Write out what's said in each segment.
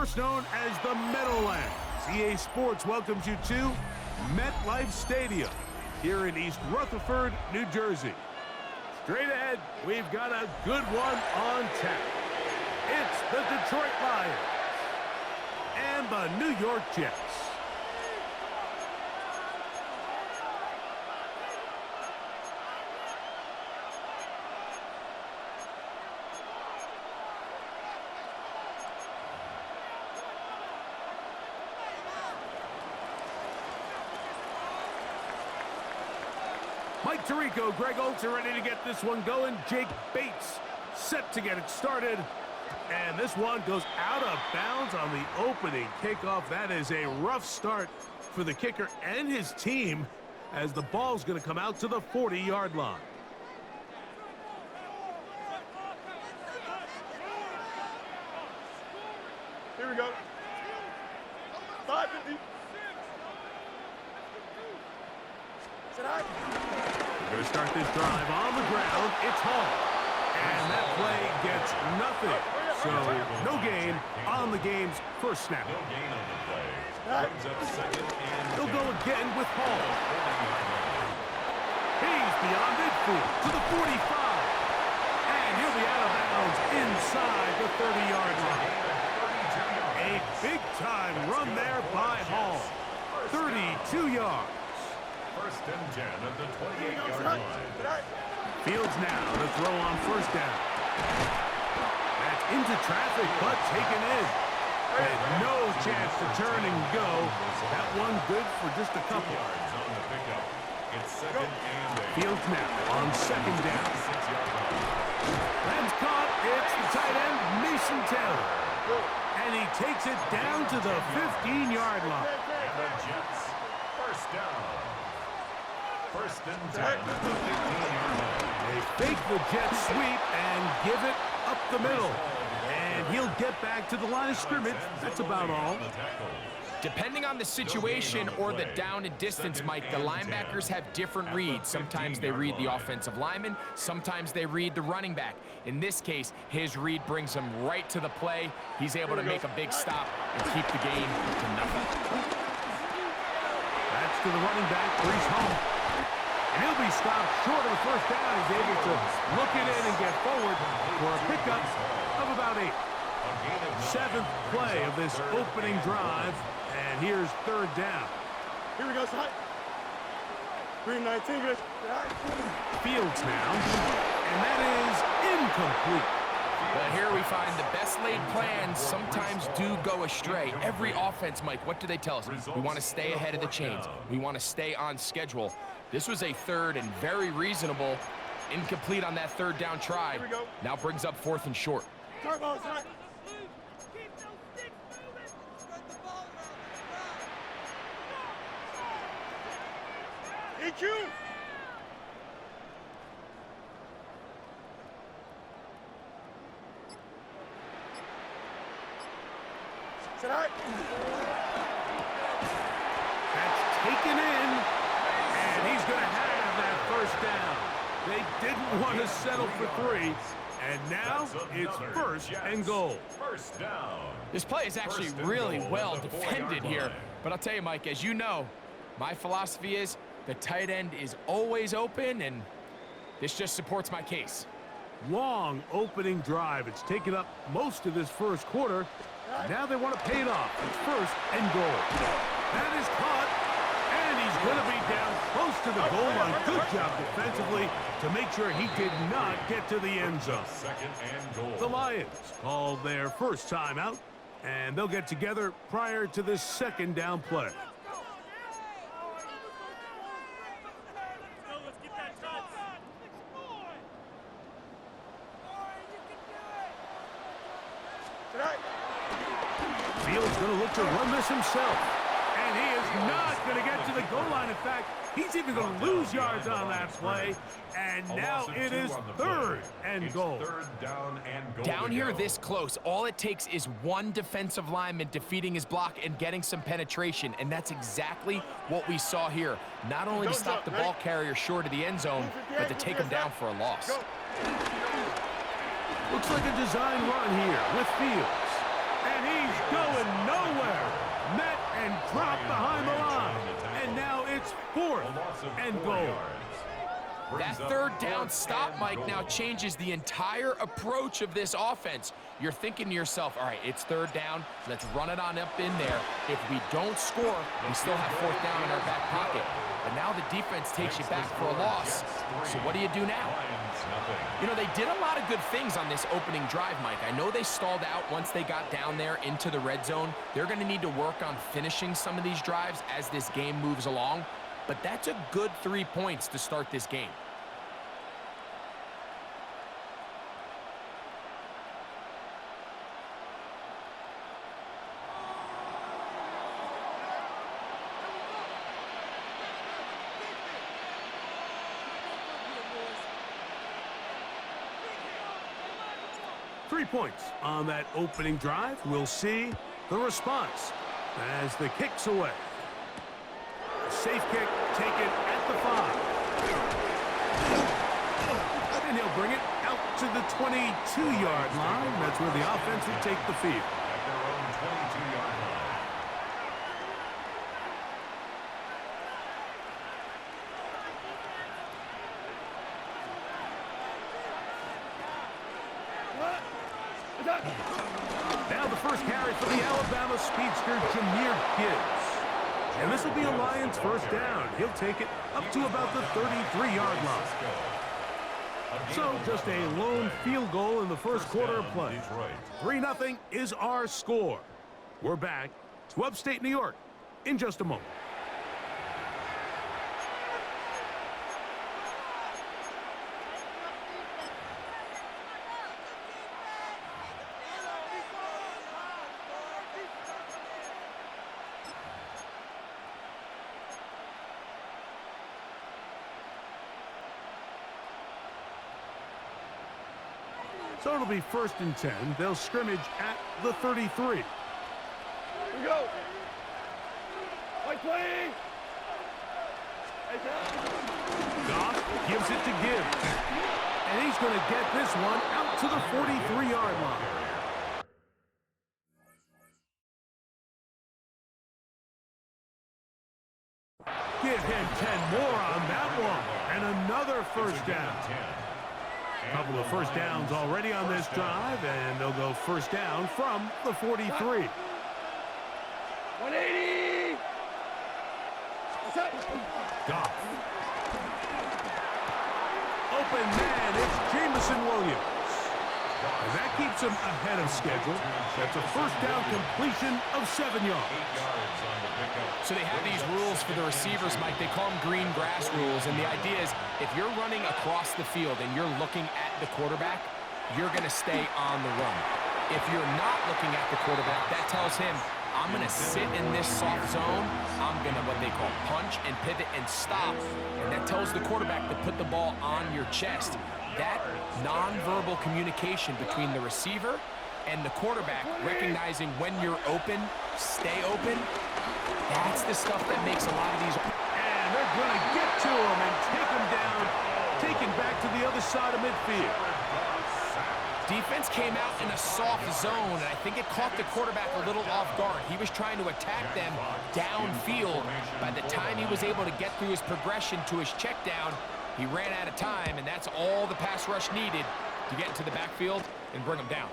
first known as the Meadowlands. EA Sports welcomes you to MetLife Stadium here in East Rutherford, New Jersey. Straight ahead, we've got a good one on tap. It's the Detroit Lions and the New York Jets. Mike Tirico, Greg Olsen ready to get this one going. Jake Bates set to get it started. And this one goes out of bounds on the opening kickoff. That is a rough start for the kicker and his team as the ball's going to come out to the 40-yard line. Here we go. 550. We're going to start this drive on the ground. It's Hall. And that play gets nothing. So no gain on the game's first snap. No gain on the play. Brings up second and He'll go again with Hall. He's beyond midfield to the 45. And he'll be out of bounds inside the 30-yard line. A big-time run there by Hall. 32 yards. First and 10 at the 28-yard line. Fields now to throw on first down. That's into traffic, but taken in. And no chance to turn and go. That one good for just a couple. Yards on the pickup. It's second and 8. Fields now on second down. That's caught. It's the tight end, Mason Taylor. And he takes it down to the 15-yard line. And the Jets, first down. First and 10 at the 15-yard line. They fake the jet sweep and give it up the middle. And he'll get back to the line of scrimmage. That's about all. Depending on the situation or the down and distance, Mike, the linebackers have different reads. Sometimes they read the offensive lineman. Sometimes they read the running back. In this case, his read brings him right to the play. He's able to make a big stop and keep the game to nothing. That's to the running back, Brees Hall. And he'll be stopped short of the first down. He's able to look it in and get forward for a pickup of about 8. Seventh play of this opening drive. And here's third down. Here we go, son. 319. Fields now. And that is incomplete. Well, here we find the best laid plans sometimes do go astray. Every offense, Mike, what do they tell us? We want to stay ahead of the chains. We want to stay on schedule. This was a third and very reasonable. Incomplete on that third down try. Now brings up fourth and short. Turbo, son. EQ. That's taken in, and he's going to have that first down. They didn't want to settle for 3, and now it's first and goal. First down. This play is actually really well defended here. But I'll tell you, Mike, as you know, my philosophy is the tight end is always open, and this just supports my case. Long opening drive. It's taken up most of this first quarter. Now they want to pay it off. It's first and goal. That is caught, and he's going to be down close to the goal line. Good job defensively to make sure he did not get to the end zone. Second and goal. The Lions called their first timeout, and they'll get together prior to this second down play. Fields going to look to run this himself. And he is not going to get to the goal line. In fact, he's even going to lose yards on that play. And now it is third and goal. Third down and goal. Down here this close, all it takes is one defensive lineman defeating his block and getting some penetration. And that's exactly what we saw here. Not only to stop the ball carrier short of the end zone, but to take him down for a loss. Looks like a design run here with Fields. And he's going That third down stop, Mike, now changes the entire approach of this offense. You're thinking to yourself, all right, it's third down. Let's run it on up in there. If we don't score, we still have fourth down in our back pocket. But now the defense takes you back for a loss. So what do you do now? You know, they did a lot of good things on this opening drive, Mike. I know they stalled out once they got down there into the red zone. They're going to need to work on finishing some of these drives as this game moves along. But that's a good 3 points to start this game. Points on that opening drive. We'll see the response as the kick's away. Safe kick taken at the 5. And he'll bring it out to the 22-yard line. That's where the offense will take the field. At their own 22-yard line. Now the first carry for the Alabama speedster, Jahmyr Gibbs. And this will be a Lions first down. He'll take it up to about the 33-yard line. So just a lone field goal in the first quarter of play. 3-0 is our score. We're back to upstate New York in just a moment. So it'll be 1st and 10. They'll scrimmage at the 33. Here we go. Like play. Goff gives it to Gibbs. And he's going to get this one out to the 43-yard line. Give him 10 more on that one. And another first down. A couple of first downs already on this drive, and they'll go first down from the 43. 180. Goff. Open man, it's Jameson Williams. And that keeps him ahead of schedule. That's a first down completion of 7 yards. So they have these rules for the receivers, Mike. They call them green grass rules. And the idea is if you're running across the field and you're looking at the quarterback, you're going to stay on the run. If you're not looking at the quarterback, that tells him, I'm going to sit in this soft zone. I'm going to what they call punch and pivot and stop. And that tells the quarterback to put the ball on your chest. That nonverbal communication between the receiver and the quarterback, recognizing when you're open, stay open, that's the stuff that makes a lot of these. And they're going to get to him and take him down, taken back to the other side of midfield. Defense came out in a soft zone, and I think it caught the quarterback a little off guard. He was trying to attack them downfield. By the time he was able to get through his progression to his check down, he ran out of time, and that's all the pass rush needed to get into the backfield and bring him down.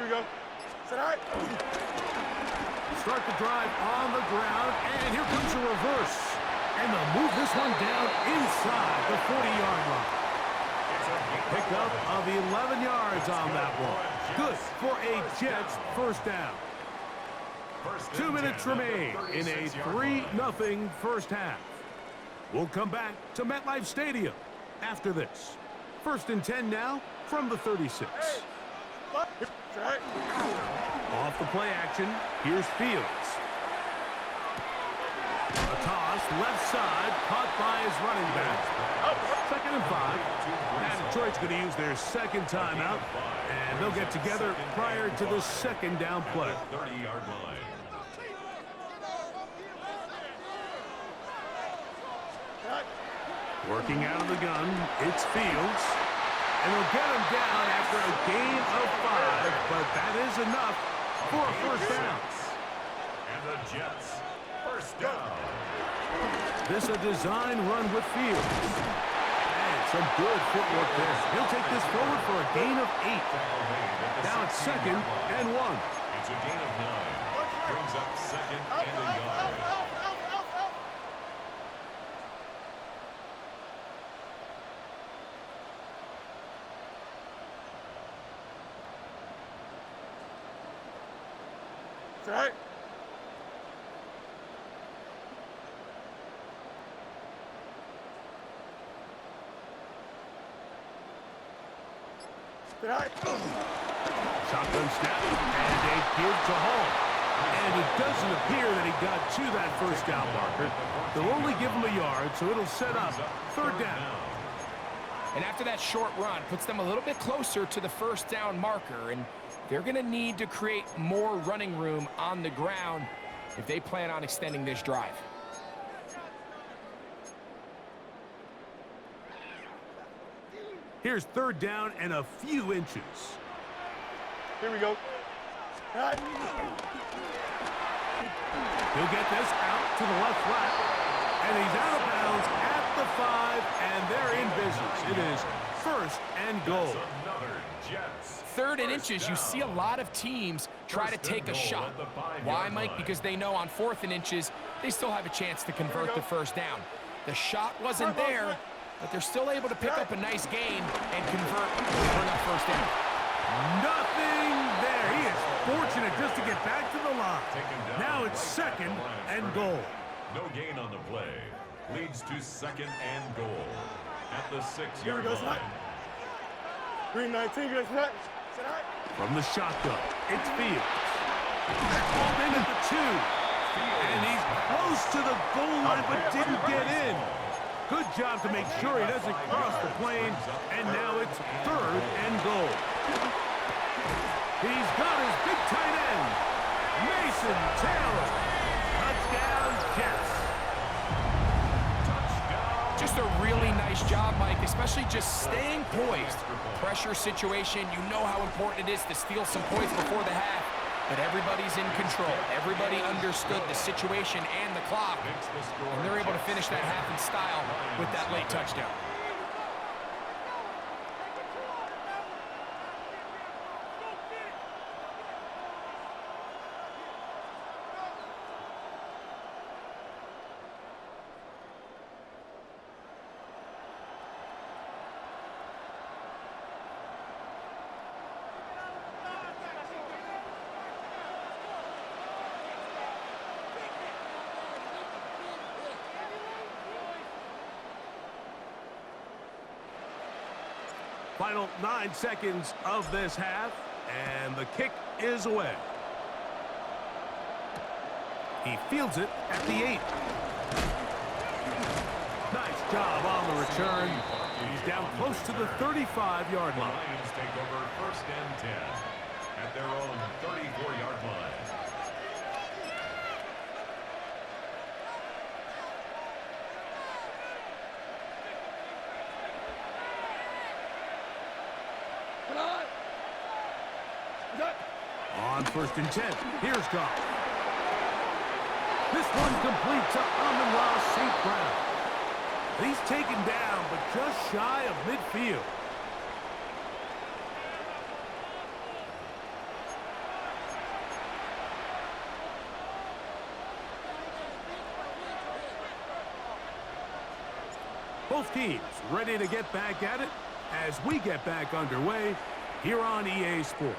we go. Sit out. Start the drive on the ground, and here comes a reverse. And they'll move this one down inside the 40-yard line. Pickup of 11 yards on that one. Good for a Jets first down. 2 minutes remain in a 3-0 first half. We'll come back to MetLife Stadium after this. 1st and 10 now from the 36. Off the play action, here's Fields. A toss, left side, caught by his running back. 2nd and 5. And Detroit's going to use their second timeout, and they'll get together prior to the second down play. 30-yard line. Working out of the gun, it's Fields. And they'll get him down after a gain of 5, but that is enough for a first down. And the Jets, first down. This a design run with Fields. And some good footwork there. He'll take this forward for a gain of 8. Now it's 2nd and 1. It's a gain of 9. Brings up 2nd and a yard. Right. Right. Shotgun snap and a give to Hall. And it doesn't appear that he got to that first down marker. They'll only give him a yard, so it'll set up 3rd down. And after that short run, puts them a little bit closer to the first down marker. And they're going to need to create more running room on the ground if they plan on extending this drive. Here's 3rd down and a few inches. Here we go. Right. He'll get this out to the left flat. And he's out of bounds at the 5, and they're in business. It is 1st and goal. Another Jets. 3rd and inches, you see a lot of teams try to take a shot. Why, Mike? Because they know on 4th and inches, they still have a chance to convert the first down. The shot wasn't there, but they're still able to pick up a nice gain and convert and bring up first down. Nothing there. He is fortunate just to get back to the line. Now it's 2nd and goal. No gain on the play. Leads to 2nd and goal. At the 6-yard line. Green 19, good set. From the shotgun, it's Fields. Called in at the 2. And he's close to the goal line, but didn't get in. Good job to make sure he doesn't cross the plane. And now it's 3rd and goal. He's got his big tight end, Mason Taylor. Touchdown, Jets. Just a really nice job, Mike, especially just staying poised. Pressure situation, you know how important it is to steal some points before the half, but everybody's in control. Everybody understood the situation and the clock, and they're able to finish that half in style with that late touchdown. Final 9 seconds of this half, and the kick is away. He fields it at the 8. Nice job on the return. He's down close to the 35-yard line. Lions take over 1st and 10 at their own 34-yard line. On 1st and 10, here's Goff. This one complete to Amon-Ra St. Brown. He's taken down, but just shy of midfield. Both teams ready to get back at it as we get back underway here on EA Sports.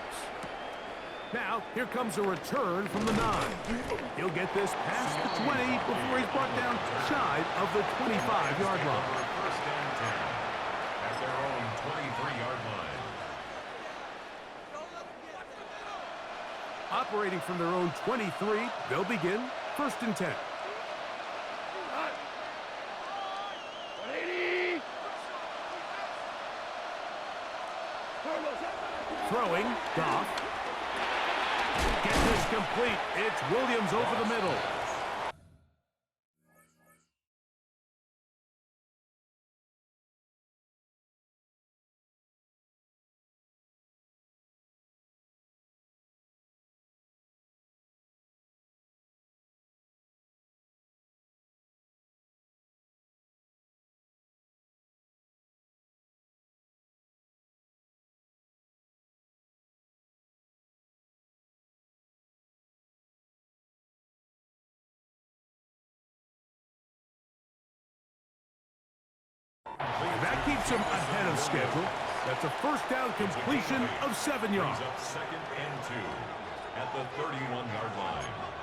Now, here comes a return from the 9. He'll get this past the 20 before he's brought down shy of the 25-yard line. First and 10 at their own 23-yard line. Operating from their own 23, they'll begin first and 10. 180. Throwing, Goff. Get this complete. It's Williams over the middle. And that keeps him ahead of schedule. That's a first down completion of 7 yards. Brings up second and 2 at the 31-yard line.